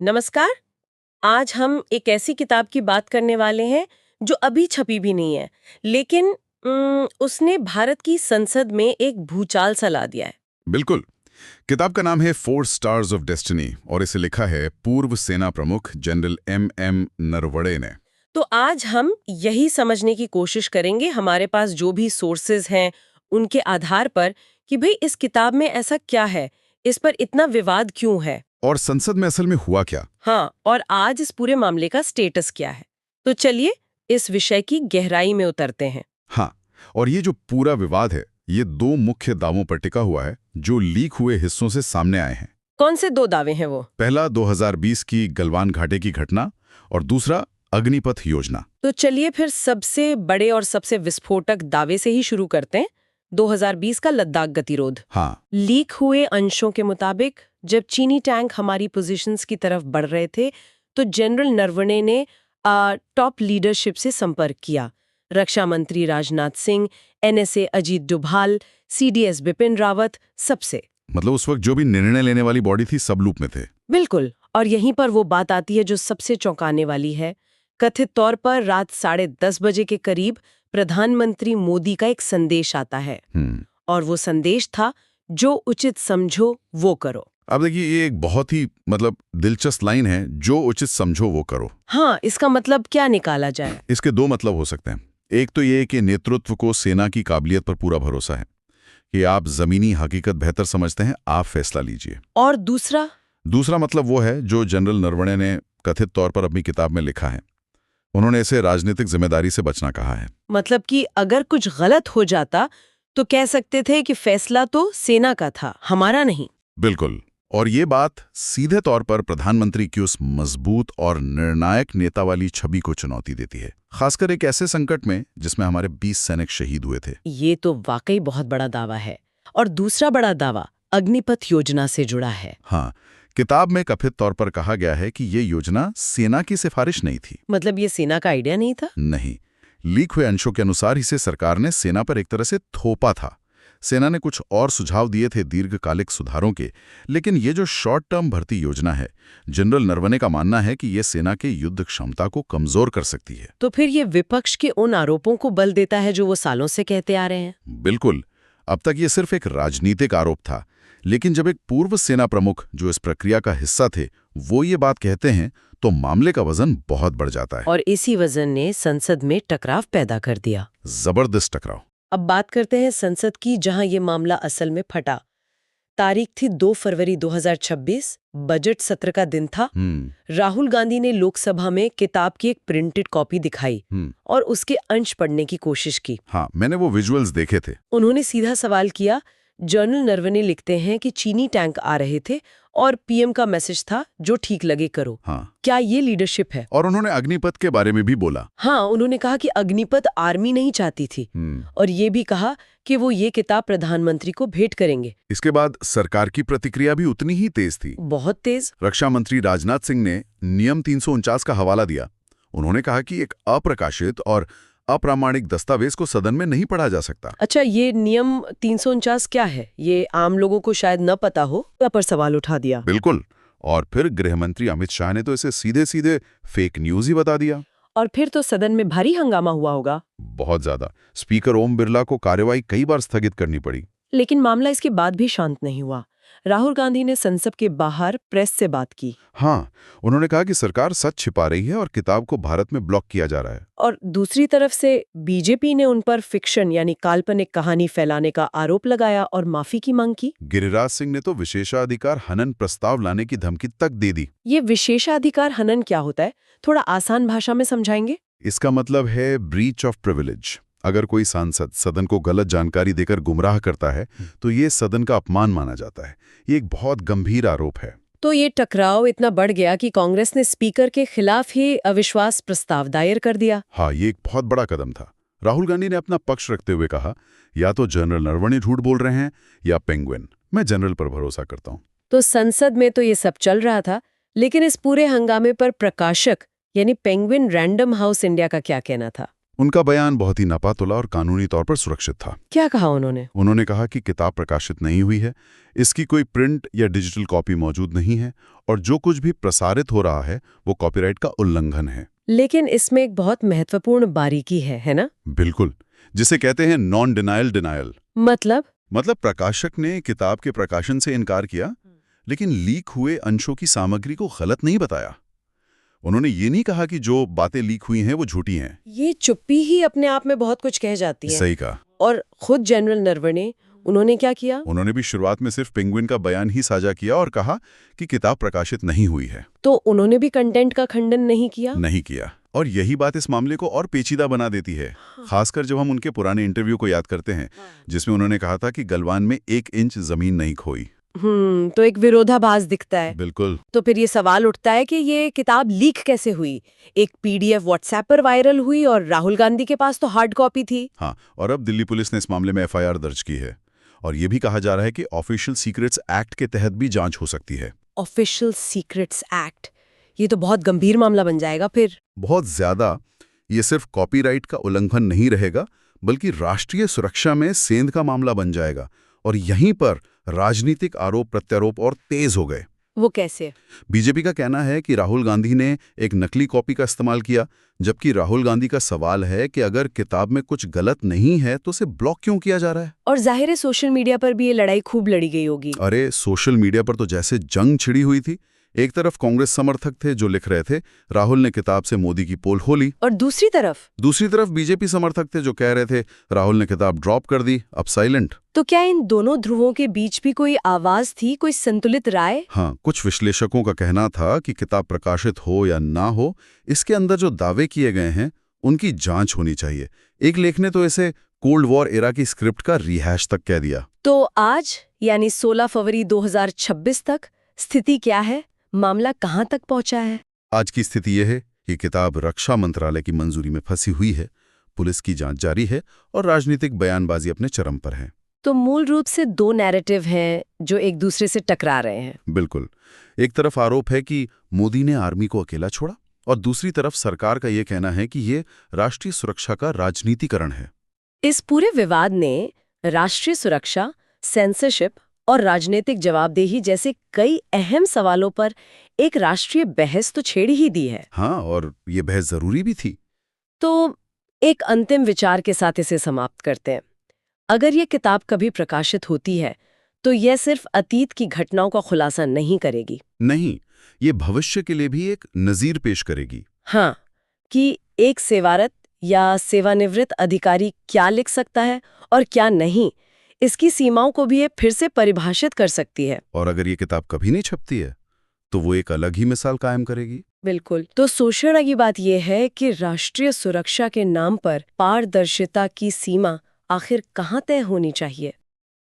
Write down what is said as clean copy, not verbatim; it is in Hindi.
नमस्कार। आज हम एक ऐसी किताब की बात करने वाले हैं जो अभी छपी भी नहीं है, लेकिन उसने भारत की संसद में एक भूचाल सा ला दिया है। बिल्कुल। किताब का नाम है 4 स्टार्स ऑफ डेस्टिनी और इसे लिखा है पूर्व सेना प्रमुख जनरल एम नरवणे ने। तो आज हम यही समझने की कोशिश करेंगे, हमारे पास जो भी सोर्सेज हैं उनके आधार पर, कि भाई इस किताब में ऐसा क्या है, इस पर इतना विवाद क्यों है। और संसद में असल में हुआ क्या? हाँ, और आज इस पूरे मामले का स्टेटस क्या है। तो चलिए इस विषय की गहराई में उतरते हैं। हाँ, और ये जो पूरा विवाद है ये दो मुख्य दावों पर टिका हुआ है जो लीक हुए हिस्सों से सामने आए हैं। कौन से दो दावे हैं वो? पहला 2020 की गलवान घाटी की घटना और दूसरा अग्निपथ योजना। तो चलिए फिर सबसे बड़े और सबसे विस्फोटक दावे से ही शुरू करते हैं। 2020 का लद्दाख गतिरोध। हाँ, लीक हुए अंशों के मुताबिक जब चीनी टैंक हमारी पोजीशंस की तरफ बढ़ रहे थे, तो जनरल नरवणे ने टॉप लीडरशिप से संपर्क किया। रक्षा मंत्री राजनाथ सिंह, एनएसए अजीत डोभाल, सीडीएस बिपिन रावत, सबसे। मतलब उस वक्त जो भी निर्णय लेने वाली बॉडी थी सब लूप में थे। बिल्कुल। और यहीं पर वो बात आती है जो सबसे चौंकाने वाली है। कथित तौर पर रात 10:30 बजे के करीब प्रधानमंत्री मोदी का एक संदेश आता है, और वो संदेश था, जो उचित समझो वो करो। अब देखिए ये एक बहुत ही दिलचस्प लाइन है, जो उचित समझो वो करो। हाँ, इसका मतलब क्या निकाला जाए? इसके दो मतलब हो सकते हैं। एक तो ये कि नेतृत्व को सेना की काबिलियत पर पूरा भरोसा है कि आप जमीनी हकीकत बेहतर समझते हैं, आप फैसला लीजिए। और दूसरा? दूसरा मतलब वो है जो जनरल नरवणे ने कथित तौर पर अपनी किताब में लिखा है। उन्होंने इसे राजनीतिक जिम्मेदारी से बचना कहा है। मतलब कि अगर कुछ गलत हो जाता तो कह सकते थे कि फैसला तो सेना का था, हमारा नहीं। बिल्कुल। और ये बात सीधे तौर पर प्रधानमंत्री की उस मजबूत और निर्णायक नेता वाली छवि को चुनौती देती है, खासकर एक ऐसे संकट में जिसमें हमारे 20 सैनिक शहीद हुए थे। ये तो वाकई बहुत बड़ा दावा है। और दूसरा बड़ा दावा अग्निपथ योजना से जुड़ा है। हाँ, किताब में कथित तौर पर कहा गया है कि ये योजना सेना की सिफारिश नहीं थी। मतलब ये सेना का आइडिया नहीं था? नहीं, लीक हुए अंशों के अनुसार इसे सरकार ने सेना पर एक तरह से थोपा था। सेना ने कुछ और सुझाव दिए थे दीर्घकालिक सुधारों के, लेकिन ये जो शॉर्ट टर्म भर्ती योजना है, जनरल नरवणे का मानना है कि ये सेना के युद्ध क्षमता को कमजोर कर सकती है। तो फिर ये विपक्ष के उन आरोपों को बल देता है जो वो सालों से कहते आ रहे हैं। बिल्कुल। अब तक ये सिर्फ एक राजनीतिक आरोप था, लेकिन जब एक पूर्व सेना प्रमुख जो इस प्रक्रिया का हिस्सा थे वो ये बात कहते हैं तो मामले का वजन बहुत बढ़ जाता है। और इसी वजन ने संसद में टकराव पैदा कर दिया। जबरदस्त टकराव। अब बात करते हैं संसद की, जहां ये मामला असल में फटा। तारीख थी 2 फरवरी 2026, बजट सत्र का दिन था। राहुल गांधी ने लोकसभा में किताब की एक प्रिंटेड कॉपी दिखाई और उसके अंश पढ़ने की कोशिश की। हाँ, मैंने वो विजुअल्स देखे थे। उन्होंने सीधा सवाल किया। जनरल नरवणे लिखते हैं कि चीनी टैंक आ रहे थे और पीएम का मैसेज था, जो ठीक लगे करो। हाँ, क्या ये लीडरशिप है? और उन्होंने अग्निपथ के बारे में भी बोला। हाँ, उन्होंने कहा कि अग्निपथ आर्मी नहीं चाहती थी, और ये भी कहा कि वो ये किताब प्रधानमंत्री को भेंट करेंगे। इसके बाद सरकार की प्रतिक्रिया भी उतनी ही तेज थी। बहुत तेज। रक्षा मंत्री राजनाथ सिंह ने नियम 349 का हवाला दिया। उन्होंने कहा कि एक अप्रकाशित और अप्रामाणिक दस्तावेज को सदन में नहीं पढ़ा जा सकता। अच्छा, ये नियम 349 क्या है? ये आम लोगों को शायद न पता हो, पर सवाल उठा दिया। बिल्कुल। और फिर गृह मंत्री अमित शाह ने तो इसे सीधे सीधे फेक न्यूज ही बता दिया। और फिर तो सदन में भारी हंगामा हुआ होगा। बहुत ज्यादा। स्पीकर ओम बिरला को कार्यवाही कई बार स्थगित करनी पड़ी। लेकिन मामला इसके बाद भी शांत नहीं हुआ। राहुल गांधी ने संसद के बाहर प्रेस से बात की। हाँ, उन्होंने कहा कि सरकार सच छिपा रही है और किताब को भारत में ब्लॉक किया जा रहा है। और दूसरी तरफ से बीजेपी ने उन पर फिक्शन यानी काल्पनिक कहानी फैलाने का आरोप लगाया और माफी की मांग की। गिरिराज सिंह ने तो विशेषाधिकार हनन प्रस्ताव लाने की धमकी तक दे दी। ये विशेषाधिकार हनन क्या होता है? थोड़ा आसान भाषा में समझाएंगे? इसका मतलब है ब्रीच ऑफ प्रिविलेज। अगर कोई सांसद सदन को गलत जानकारी देकर गुमराह करता है तो ये सदन का अपमान माना जाता है। ये एक बहुत गंभीर आरोप है। तो ये टकराव इतना बढ़ गया कि कांग्रेस ने स्पीकर के खिलाफ ही अविश्वास प्रस्ताव दायर कर दिया। हाँ, ये एक बहुत बड़ा कदम था। राहुल गांधी ने अपना पक्ष रखते हुए कहा, या तो जनरल नरवणे झूठ बोल रहे हैं या पेंगुइन। मैं जनरल पर भरोसा करता हूँ। तो संसद में तो ये सब चल रहा था, लेकिन इस पूरे हंगामे पर प्रकाशक यानी पेंगुइन रैंडम हाउस इंडिया का क्या कहना था? उनका बयान बहुत ही नपातुला और कानूनी तौर पर सुरक्षित था। क्या कहा उन्होंने? उन्होंने कहा कि किताब प्रकाशित नहीं हुई है, इसकी कोई प्रिंट या डिजिटल कॉपी मौजूद नहीं है और जो कुछ भी प्रसारित हो रहा है वो कॉपीराइट का उल्लंघन है। लेकिन इसमें एक बहुत महत्वपूर्ण बारीकी है ना? बिल्कुल, जिसे कहते हैं नॉन डिनायल डिनायल। मतलब प्रकाशक ने किताब के प्रकाशन से इनकार किया, लेकिन लीक हुए अंशों की सामग्री को गलत नहीं बताया। उन्होंने ये नहीं कहा कि जो बातें लीक हुई हैं वो झूठी हैं। ये चुप्पी ही अपने आप में बहुत कुछ कह जाती है। सही कहा। और खुद जनरल नरवणे, उन्होंने क्या किया? उन्होंने भी शुरुआत में सिर्फ पेंगुइन का बयान ही साझा किया और कहा कि किताब प्रकाशित नहीं हुई है। तो उन्होंने भी कंटेंट का खंडन नहीं किया? नहीं किया। और यही बात इस मामले को और पेचीदा बना देती है, खासकर जब हम उनके पुराने इंटरव्यू को याद करते हैं, जिसमें उन्होंने कहा था कि गलवान में 1 इंच जमीन नहीं खोई। तो एक विरोधाभास दिखता है। बिल्कुल। तो फिर ये सवाल उठता है कि ये किताब लीक कैसे हुई? एक पीडीएफ व्हाट्सएप पर वायरल हुई और राहुल गांधी के पास तो हार्ड कॉपी थी। हाँ, और अब दिल्ली पुलिस ने इस मामले में एफआईआर दर्ज की है और ये भी कहा जा रहा है कि ऑफिशियल सीक्रेट्स एक्ट के तहत भी जांच हो सकती है। ऑफिशियल सीक्रेट्स एक्ट, ये तो बहुत गंभीर मामला बन जाएगा फिर। बहुत ज्यादा। ये सिर्फ कॉपीराइट का उल्लंघन नहीं रहेगा, बल्कि राष्ट्रीय सुरक्षा में सेंध का मामला बन जाएगा और यहीं पर राजनीतिक आरोप प्रत्यारोप और तेज हो गए। वो कैसे? बीजेपी का कहना है कि राहुल गांधी ने एक नकली कॉपी का इस्तेमाल किया, जबकि राहुल गांधी का सवाल है कि अगर किताब में कुछ गलत नहीं है तो उसे ब्लॉक क्यों किया जा रहा है। और जाहिर है सोशल मीडिया पर भी ये लड़ाई खूब लड़ी गई होगी। अरे सोशल मीडिया पर तो जैसे जंग छिड़ी हुई थी। एक तरफ कांग्रेस समर्थक थे जो लिख रहे थे राहुल ने किताब से मोदी की पोल खोली, और दूसरी तरफ बीजेपी समर्थक थे जो कह रहे थे राहुल ने किताब ड्रॉप कर दी, अब साइलेंट। तो क्या इन दोनों ध्रुवों के बीच भी कोई आवाज थी, कोई संतुलित राय? हाँ, कुछ विश्लेषकों का कहना था कि किताब प्रकाशित हो या ना हो, इसके अंदर जो दावे किए गए हैं उनकी जांच होनी चाहिए। एक लेख ने तो इसे कोल्ड वॉर एरा की स्क्रिप्ट का रिहैश तक कह दिया। तो आज यानी 16 फरवरी 2026 तक स्थिति क्या है? मामला कहां तक पहुंचा है? आज की स्थिति यह है कि किताब रक्षा मंत्रालय की मंजूरी में फंसी हुई है, पुलिस की जांच जारी है और राजनीतिक बयानबाजी अपने चरम पर है। तो मूल रूप से 2 नैरेटिव हैं जो एक दूसरे से टकरा रहे हैं। बिल्कुल। एक तरफ आरोप है कि मोदी ने आर्मी को अकेला छोड़ा और दूसरी तरफ सरकार का यह कहना है कि ये राष्ट्रीय सुरक्षा का राजनीतिकरण है। इस पूरे विवाद ने राष्ट्रीय सुरक्षा, सेंसरशिप और राजनीतिक जवाबदेही जैसे कई अहम सवालों पर एक राष्ट्रीय बहस तो छेड़ ही दी है। हाँ, और ये बहस जरूरी भी थी। तो एक अंतिम विचार के साथ इसे समाप्त करते हैं। अगर ये किताब कभी प्रकाशित होती है तो यह सिर्फ अतीत की घटनाओं का खुलासा नहीं करेगी। नहीं, ये भविष्य के लिए भी एक नज़ीर पेश करेगी। हाँ, कि एक सेवारत या सेवानिवृत्त अधिकारी क्या लिख सकता है और क्या नहीं, इसकी सीमाओं को भी ये फिर से परिभाषित कर सकती है। और अगर ये किताब कभी नहीं छपती है तो वो एक अलग ही मिसाल कायम करेगी। बिल्कुल। तो सोचने की बात यह है कि राष्ट्रीय सुरक्षा के नाम पर पारदर्शिता की सीमा आखिर कहाँ तय होनी चाहिए।